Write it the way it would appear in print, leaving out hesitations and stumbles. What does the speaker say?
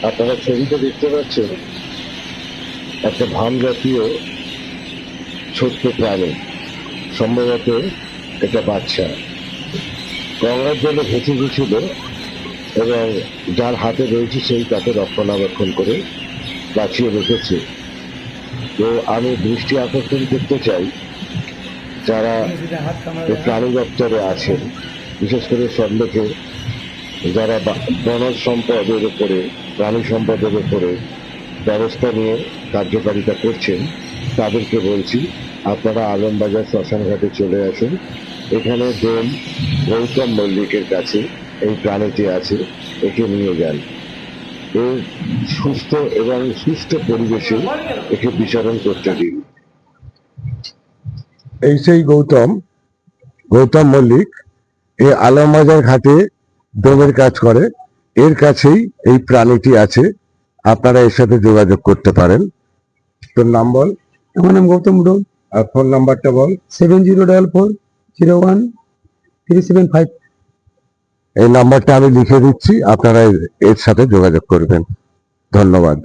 আপনারা ছবিতে দেখতে পাচ্ছেন একটা ভাম জাতীয় ছোট্ট প্রাণী, সম্ভবত এটা বাচ্চা, গঙ্গার জলে ভেসে গেছিল এবং যার হাতে রয়েছে সেই তাকে রক্ষণাবেক্ষণ করে বাঁচিয়ে রেখেছে। তো আমি দৃষ্টি আকর্ষণ করতে চাই যারা প্রাণী দপ্তরে আছেন, বিশেষ করে সন্দেহে যারা বনজ সম্পদের উপরে, প্রাণী সম্পদের উপরে ব্যবস্থা নিয়ে কার্যকারিতা করছেন, তাদেরকে বলছি আপনারা আলমবাজার শ্মশানঘাটে চলে আসুন। এখানে ডোম গৌতম মল্লিকের কাছে এই প্রাণীটি আছে, একে নিয়ে যান। এর সুস্থ এবং সুস্থ পরিবেশে একে বিচরণ করতে দিন। এই সেই গৌতম মল্লিক, এই আলমবাজার ঘাটে ডোমের কাজ করে, এর কাছেই এই প্রাণীটি আছে। আপনারা এর সাথে যোগাযোগ করতে পারেন। তোর নাম বল। আমার নাম গৌতম ডোম। আর ফোন নাম্বারটা বল। 7044013755। এই নাম্বারটা আমি লিখে দিচ্ছি, আপনারা এর সাথে যোগাযোগ করবেন। ধন্যবাদ।